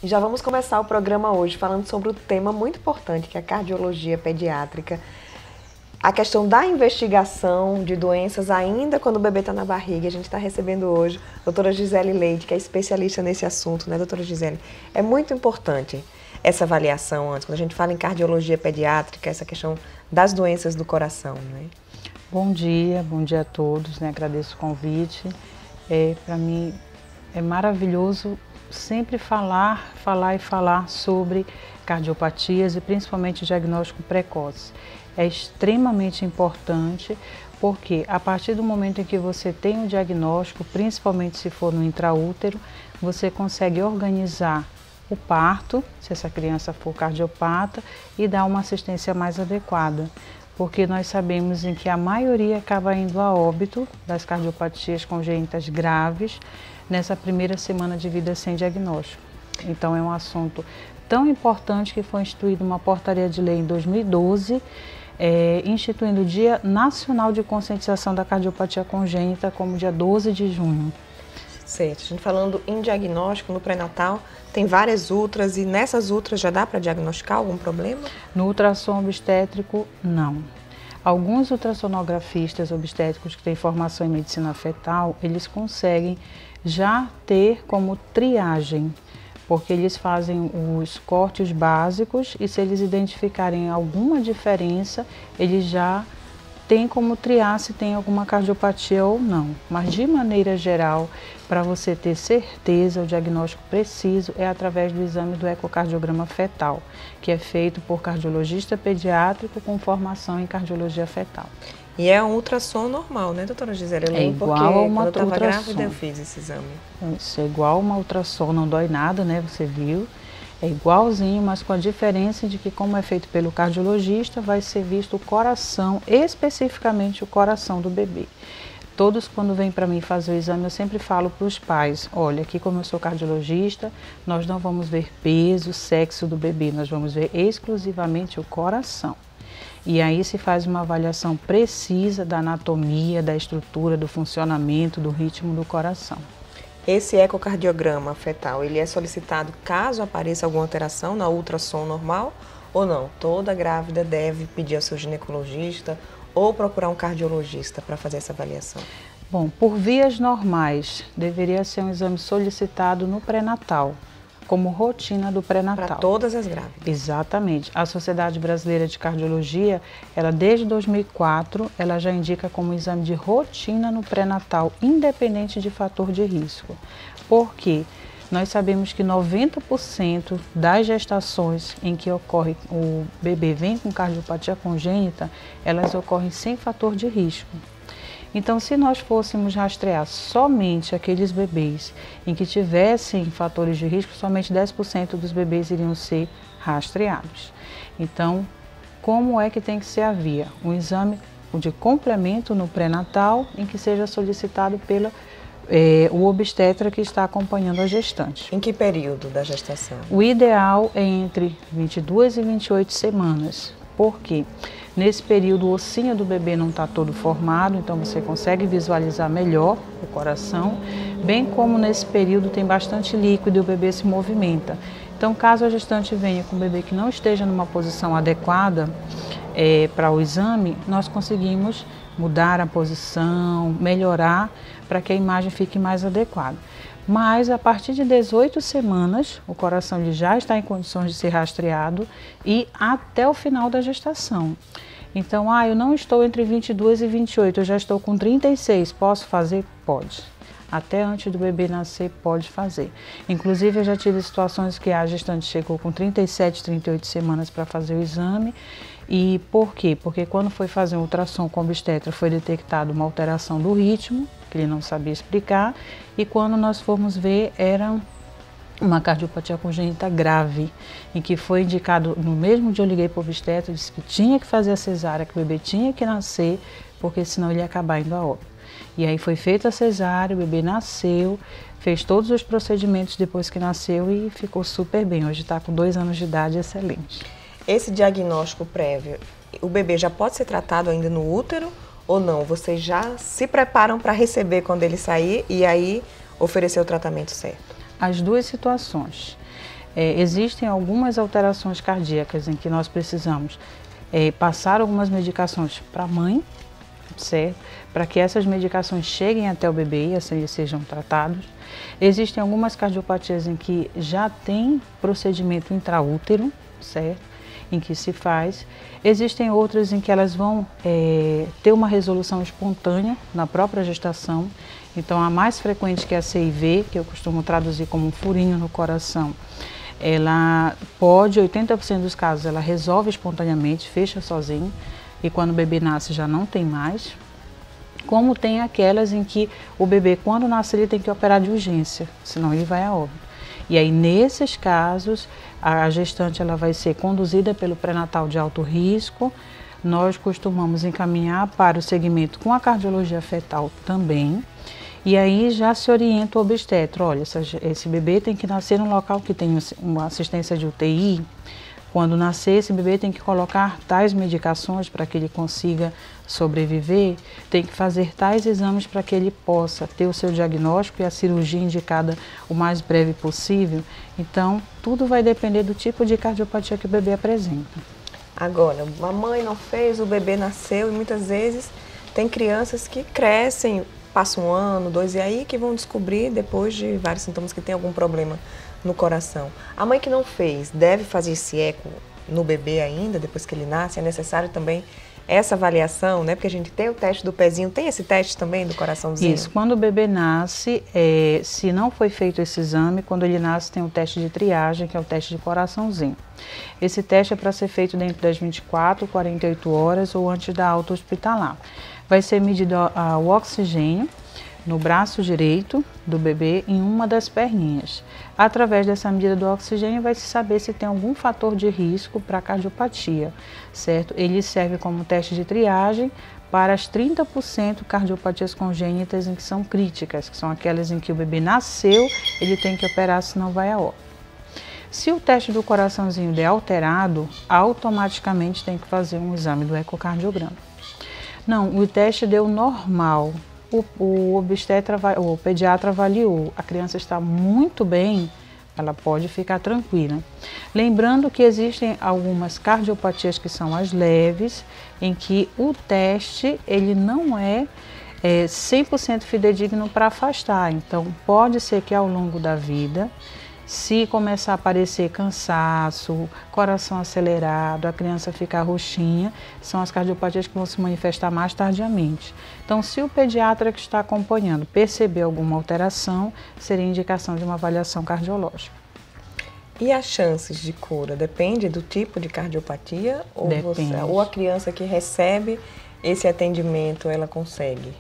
Já vamos começar o programa hoje falando sobre o tema muito importante, que é a cardiologia pediátrica. A questão da investigação de doenças ainda quando o bebê está na barriga. A gente está recebendo hoje a doutora Gisele Leite, que é especialista nesse assunto, né, doutora Gisele? É muito importante essa avaliação antes, quando a gente fala em cardiologia pediátrica, essa questão das doenças do coração, né? Bom dia a todos, né? Agradeço o convite. Para mim é maravilhoso sempre falar sobre cardiopatias e principalmente diagnóstico precoce. É extremamente importante porque a partir do momento em que você tem o diagnóstico, principalmente se for no intraútero, você consegue organizar o parto, se essa criança for cardiopata, e dar uma assistência mais adequada. Porque nós sabemos em que a maioria acaba indo a óbito das cardiopatias congênitas graves nessa primeira semana de vida sem diagnóstico. Então é um assunto tão importante que foi instituída uma portaria de lei em 2012, instituindo o Dia Nacional de Conscientização da Cardiopatia Congênita como dia 12 de junho. Certo, a gente falando em diagnóstico no pré-natal, tem várias ultras e nessas ultras já dá para diagnosticar algum problema? No ultrassom obstétrico, não. Alguns ultrassonografistas obstétricos que têm formação em medicina fetal, eles conseguem já ter como triagem, porque eles fazem os cortes básicos e se eles identificarem alguma diferença, eles já têm como triar se tem alguma cardiopatia ou não. Mas de maneira geral, para você ter certeza, o diagnóstico preciso é através do exame do ecocardiograma fetal, que é feito por cardiologista pediátrico com formação em cardiologia fetal. E é um ultrassom normal, né, doutora Gisele? É igual a uma quando eu estava ultrassom. grávida eu fiz esse exame. Isso é igual a uma ultrassom, não dói nada, né, você viu? É igualzinho, mas com a diferença de que, como é feito pelo cardiologista, vai ser visto o coração, especificamente o coração do bebê. Todos, quando vêm para mim fazer o exame, eu sempre falo para os pais, olha, aqui como eu sou cardiologista, nós não vamos ver peso, sexo do bebê, nós vamos ver exclusivamente o coração. E aí se faz uma avaliação precisa da anatomia, da estrutura, do funcionamento, do ritmo do coração. Esse ecocardiograma fetal, ele é solicitado caso apareça alguma alteração na ultrassom normal ou não? Toda grávida deve pedir ao seu ginecologista ou procurar um cardiologista para fazer essa avaliação? Bom, por vias normais, deveria ser um exame solicitado no pré-natal, como rotina do pré-natal. Para todas as grávidas? Exatamente. A Sociedade Brasileira de Cardiologia, ela desde 2004, ela já indica como exame de rotina no pré-natal, independente de fator de risco. Por quê? Nós sabemos que 90% das gestações em que ocorre o bebê vem com cardiopatia congênita, elas ocorrem sem fator de risco. Então, se nós fôssemos rastrear somente aqueles bebês em que tivessem fatores de risco, somente 10% dos bebês iriam ser rastreados. Então, como é que tem que ser a via? Um exame de complemento no pré-natal, em que seja solicitado pelo o obstetra que está acompanhando a gestante. Em que período da gestação? O ideal é entre 22 e 28 semanas. Por quê? Nesse período o ossinho do bebê não está todo formado, então você consegue visualizar melhor o coração, bem como nesse período tem bastante líquido e o bebê se movimenta. Então, caso a gestante venha com um bebê que não esteja numa posição adequada para o exame, nós conseguimos mudar a posição, melhorar para que a imagem fique mais adequada. Mas a partir de 18 semanas, o coração ele já está em condições de ser rastreado e até o final da gestação. Então, eu não estou entre 22 e 28, eu já estou com 36, posso fazer? Pode. Até antes do bebê nascer, pode fazer. Inclusive, eu já tive situações que a gestante chegou com 37, 38 semanas para fazer o exame. E por quê? Porque quando foi fazer um ultrassom com o obstetra, foi detectada uma alteração do ritmo, que ele não sabia explicar, e quando nós fomos ver, era uma cardiopatia congênita grave, em que foi indicado, no mesmo dia eu liguei para o obstetra, disse que tinha que fazer a cesárea, que o bebê tinha que nascer, porque senão ele ia acabar indo a óbito. E aí foi feita a cesárea, o bebê nasceu, fez todos os procedimentos depois que nasceu e ficou super bem. Hoje está com 2 anos de idade, excelente. Esse diagnóstico prévio, o bebê já pode ser tratado ainda no útero ou não? Vocês já se preparam para receber quando ele sair e aí oferecer o tratamento certo? As duas situações. existem algumas alterações cardíacas em que nós precisamos passar algumas medicações para a mãe, certo? Para que essas medicações cheguem até o bebê e assim eles sejam tratados. Existem algumas cardiopatias em que já tem procedimento intraútero, certo? Em que se faz. Existem outras em que elas vão ter uma resolução espontânea na própria gestação. Então, a mais frequente, que é a CIV, que eu costumo traduzir como um furinho no coração, ela pode, 80% dos casos, ela resolve espontaneamente, fecha sozinho, e quando o bebê nasce já não tem mais. Como tem aquelas em que o bebê, quando nasce, ele tem que operar de urgência, senão ele vai a óbito. E aí, nesses casos, a gestante ela vai ser conduzida pelo pré-natal de alto risco. Nós costumamos encaminhar para o segmento com a cardiologia fetal também. E aí já se orienta o obstetra, olha, esse bebê tem que nascer num local que tem uma assistência de UTI. Quando nascer, esse bebê tem que colocar tais medicações para que ele consiga sobreviver, tem que fazer tais exames para que ele possa ter o seu diagnóstico e a cirurgia indicada o mais breve possível. Então, tudo vai depender do tipo de cardiopatia que o bebê apresenta. Agora, a mãe não fez, o bebê nasceu e muitas vezes tem crianças que crescem, passam 1 ano, 2 e aí que vão descobrir depois de vários sintomas que tem algum problema no coração. A mãe que não fez deve fazer esse eco no bebê ainda, depois que ele nasce? É necessário também essa avaliação, né? Porque a gente tem o teste do pezinho, tem esse teste também do coraçãozinho? Isso, quando o bebê nasce, se não foi feito esse exame, quando ele nasce tem o teste de triagem, que é o teste de coraçãozinho. Esse teste é para ser feito dentro das 24, 48 horas ou antes da alta hospitalar. Vai ser medido o oxigênio no braço direito do bebê em uma das perninhas. Através dessa medida do oxigênio vai se saber se tem algum fator de risco para cardiopatia, certo? Ele serve como teste de triagem para as 30% cardiopatias congênitas em que são críticas, que são aquelas em que o bebê nasceu, ele tem que operar, senão vai a óbito. Se o teste do coraçãozinho der alterado, automaticamente tem que fazer um exame do ecocardiograma. Não, o teste deu normal. O pediatra avaliou, a criança está muito bem, ela pode ficar tranquila. Lembrando que existem algumas cardiopatias que são as leves, em que o teste ele não é 100% fidedigno para afastar. Então, pode ser que ao longo da vida, se começar a aparecer cansaço, coração acelerado, a criança ficar roxinha, são as cardiopatias que vão se manifestar mais tardiamente. Então, se o pediatra que está acompanhando perceber alguma alteração, seria indicação de uma avaliação cardiológica. E as chances de cura? Depende do tipo de cardiopatia? Ou a criança que recebe esse atendimento, ela consegue?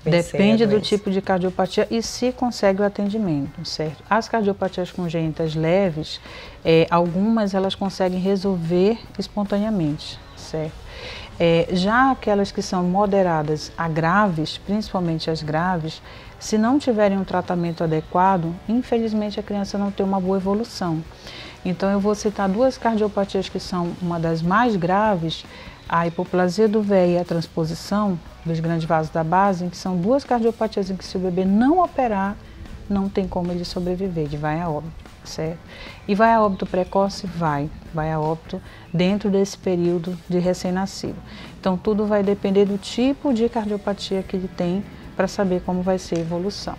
Depende do tipo de cardiopatia e se consegue o atendimento, certo? As cardiopatias congênitas leves, algumas elas conseguem resolver espontaneamente, certo? Já aquelas que são moderadas a graves, principalmente as graves, se não tiverem um tratamento adequado, infelizmente a criança não tem uma boa evolução. Então eu vou citar 2 cardiopatias que são uma das mais graves, a hipoplasia do véio e a transposição dos grandes vasos da base, em que são 2 cardiopatias em que se o bebê não operar, não tem como ele sobreviver, ele vai a óbito, certo? E vai a óbito precoce? Vai a óbito dentro desse período de recém-nascido. Então tudo vai depender do tipo de cardiopatia que ele tem para saber como vai ser a evolução.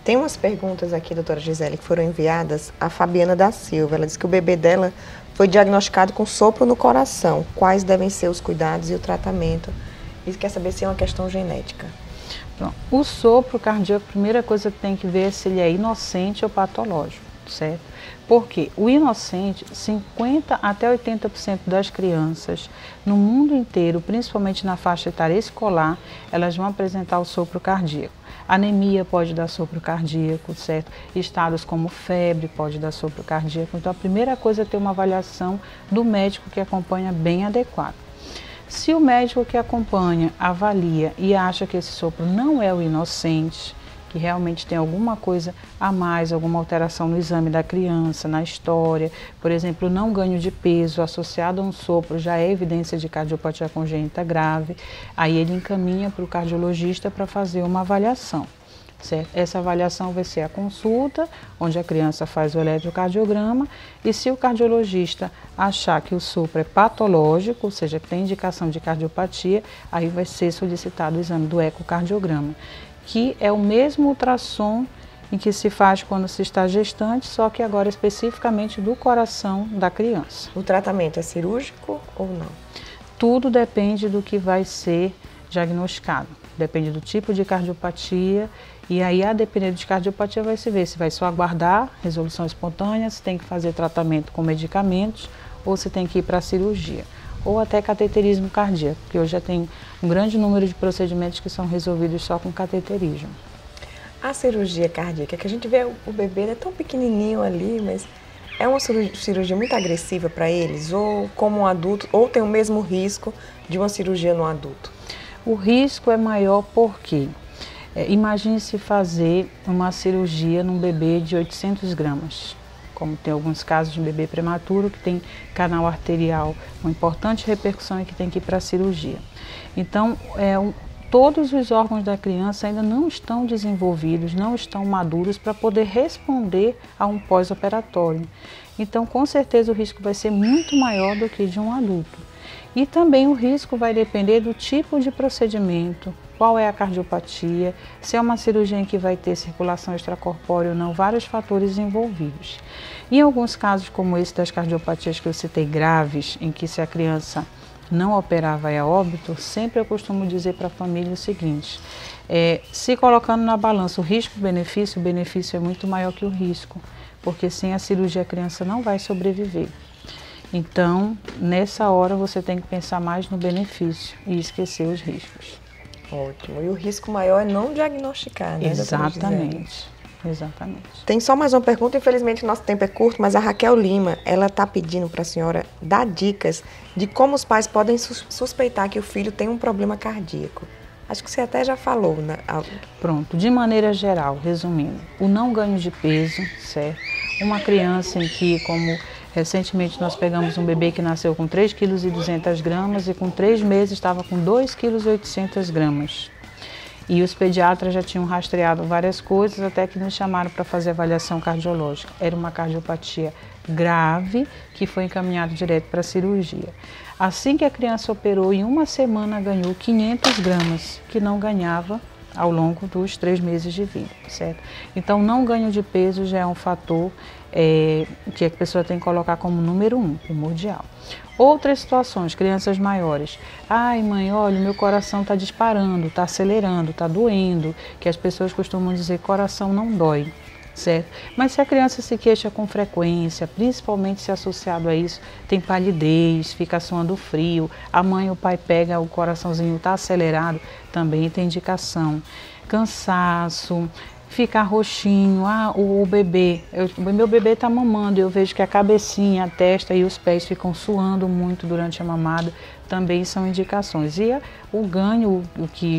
Tem umas perguntas aqui, doutora Gisele, que foram enviadas a Fabiana da Silva. Ela disse que o bebê dela foi diagnosticado com sopro no coração. Quais devem ser os cuidados e o tratamento? E quer saber se é uma questão genética. Pronto. O sopro cardíaco, a primeira coisa que tem que ver é se ele é inocente ou patológico, certo? Porque o inocente, 50% até 80% das crianças no mundo inteiro, principalmente na faixa etária escolar, elas vão apresentar o sopro cardíaco. Anemia pode dar sopro cardíaco, certo? Estados como febre pode dar sopro cardíaco. Então a primeira coisa é ter uma avaliação do médico que acompanha bem adequado. Se o médico que acompanha avalia e acha que esse sopro não é o inocente, que realmente tem alguma coisa a mais, alguma alteração no exame da criança, na história, por exemplo, não ganho de peso associado a um sopro já é evidência de cardiopatia congênita grave, aí ele encaminha para o cardiologista para fazer uma avaliação. certo? Essa avaliação vai ser a consulta, onde a criança faz o eletrocardiograma, e se o cardiologista achar que o sopro é patológico, ou seja, que tem indicação de cardiopatia, aí vai ser solicitado o exame do ecocardiograma, que é o mesmo ultrassom em que se faz quando se está gestante, só que agora especificamente do coração da criança. O tratamento é cirúrgico ou não? Tudo depende do que vai ser diagnosticado, depende do tipo de cardiopatia, e aí a depender de cardiopatia vai se ver se vai só aguardar resolução espontânea, se tem que fazer tratamento com medicamentos ou se tem que ir para a cirurgia, ou até cateterismo cardíaco, porque hoje já tem um grande número de procedimentos que são resolvidos só com cateterismo. A cirurgia cardíaca, que a gente vê o bebê é tão pequenininho ali, mas é uma cirurgia muito agressiva para eles, ou como um adulto, ou tem o mesmo risco de uma cirurgia no adulto? O risco é maior porque, imagine-se fazer uma cirurgia num bebê de 800 gramas, como tem alguns casos de bebê prematuro que tem canal arterial, uma importante repercussão e que tem que ir para a cirurgia. Então, todos os órgãos da criança ainda não estão desenvolvidos, não estão maduros para poder responder a um pós-operatório. Então, com certeza, o risco vai ser muito maior do que de um adulto. E também o risco vai depender do tipo de procedimento, qual é a cardiopatia, se é uma cirurgia em que vai ter circulação extracorpórea ou não, vários fatores envolvidos. Em alguns casos, como esse das cardiopatias que eu citei graves, em que se a criança não operar vai a óbito, sempre eu costumo dizer para a família o seguinte, se colocando na balança o risco-benefício, o benefício é muito maior que o risco, porque sem a cirurgia a criança não vai sobreviver. Então, nessa hora você tem que pensar mais no benefício e esquecer os riscos. Ótimo. E o risco maior é não diagnosticar, né? Exatamente. Exatamente. Tem só mais uma pergunta, infelizmente nosso tempo é curto, mas a Raquel Lima, ela está pedindo para a senhora dar dicas de como os pais podem suspeitar que o filho tem um problema cardíaco. Acho que você até já falou, né? Pronto, de maneira geral, resumindo, o não ganho de peso, certo? Uma criança em que, como recentemente nós pegamos um bebê que nasceu com 3,2 kg e com 3 meses estava com 2,8 kg. E os pediatras já tinham rastreado várias coisas, até que nos chamaram para fazer avaliação cardiológica. Era uma cardiopatia grave, que foi encaminhado direto para a cirurgia. Assim que a criança operou, em uma semana ganhou 500 gramas, que não ganhava ao longo dos 3 meses de vida, certo? Então, não ganho de peso já é um fator que a pessoa tem que colocar como número 1, primordial. Outras situações, crianças maiores. Ai, mãe, olha, meu coração está disparando, está acelerando, está doendo, que as pessoas costumam dizer coração não dói, certo? Mas se a criança se queixa com frequência, principalmente se associado a isso, tem palidez, fica suando frio, a mãe ou o pai pega, o coraçãozinho está acelerado, também tem indicação. Cansaço, ficar roxinho, o bebê, meu bebê está mamando, eu vejo que a cabecinha, a testa e os pés ficam suando muito durante a mamada, também são indicações. E o ganho,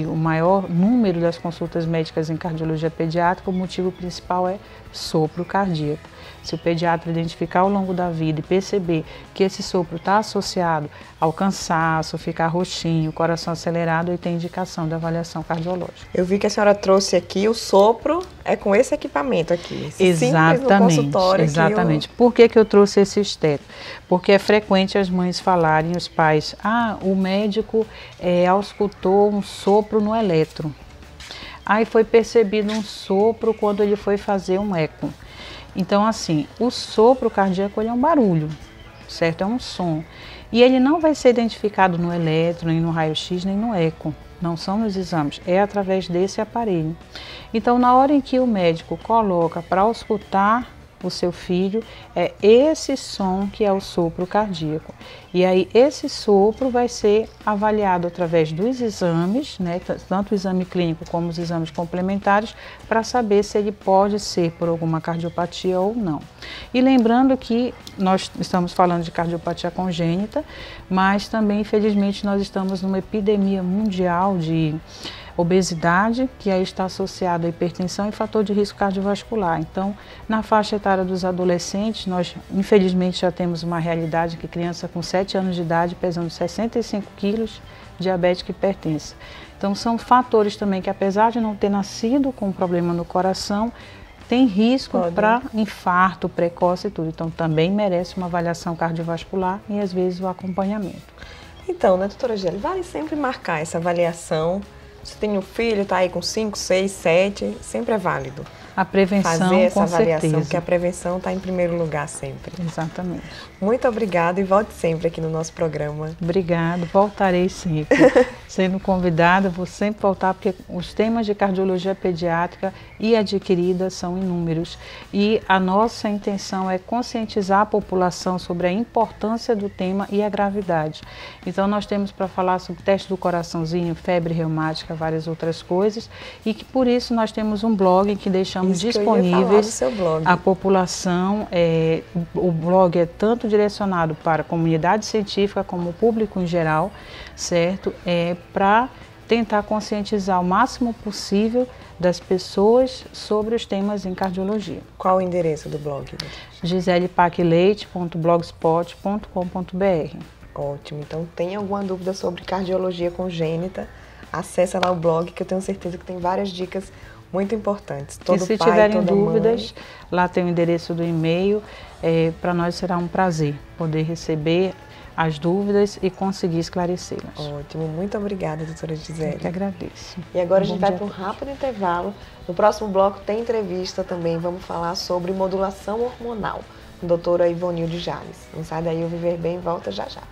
o maior número das consultas médicas em cardiologia pediátrica, o motivo principal é sopro cardíaco. Se o pediatra identificar ao longo da vida e perceber que esse sopro está associado ao cansaço, ficar roxinho, coração acelerado, ele tem indicação da avaliação cardiológica. Eu vi que a senhora trouxe aqui o sopro, é com esse equipamento aqui. Exatamente, no consultório. Exatamente. Por que eu trouxe esse esteto? Porque é frequente as mães falarem, os pais, o médico auscultou um sopro no eletro. Aí foi percebido um sopro quando ele foi fazer um eco. Então, assim, o sopro cardíaco ele é um barulho, certo? É um som. E ele não vai ser identificado no eletro, nem no raio-x, nem no eco. Não são nos exames, é através desse aparelho. Então, na hora em que o médico coloca para auscultar o seu filho, é esse som que é o sopro cardíaco. E aí esse sopro vai ser avaliado através dos exames, né, tanto o exame clínico como os exames complementares, para saber se ele pode ser por alguma cardiopatia ou não. E lembrando que nós estamos falando de cardiopatia congênita, mas também, infelizmente, nós estamos numa epidemia mundial de obesidade, que aí está associada à hipertensão e fator de risco cardiovascular. Então, na faixa etária dos adolescentes, nós infelizmente já temos uma realidade que criança com 7 anos de idade, pesando 65 quilos, diabética e hipertensa. Então são fatores também que, apesar de não ter nascido com problema no coração, tem risco para infarto precoce e tudo. Então também merece uma avaliação cardiovascular e às vezes o acompanhamento. Então, né, doutora Gélia, vale sempre marcar essa avaliação. Se tem um filho, está aí com 5, 6, 7, sempre é válido. A prevenção, fazer essa avaliação, certeza. porque a prevenção está em primeiro lugar sempre. Exatamente. Muito obrigada e volte sempre aqui no nosso programa. Obrigada, voltarei sempre. Sendo convidada, vou sempre voltar, porque os temas de cardiologia pediátrica e adquirida são inúmeros. E a nossa intenção é conscientizar a população sobre a importância do tema e a gravidade. Então nós temos para falar sobre teste do coraçãozinho, febre reumática, várias outras coisas, e que por isso nós temos um blog em que deixamos disponíveis à população. O blog é tanto direcionado para a comunidade científica como o público em geral, certo? Para tentar conscientizar o máximo possível das pessoas sobre os temas em cardiologia. Qual o endereço do blog? giselepacleite.blogspot.com.br. Ótimo, então tem alguma dúvida sobre cardiologia congênita, acessa lá o blog que eu tenho certeza que tem várias dicas muito importantes. E se tiverem dúvidas, lá tem o endereço do e-mail. Para nós será um prazer poder receber as dúvidas e conseguir esclarecê-las. Ótimo, muito obrigada, doutora Gisele. Eu que agradeço. E agora a gente vai para um rápido intervalo. No próximo bloco tem entrevista também, vamos falar sobre modulação hormonal, com a doutora Ivonilde Jales. Não sai daí, o Viver Bem volta já já.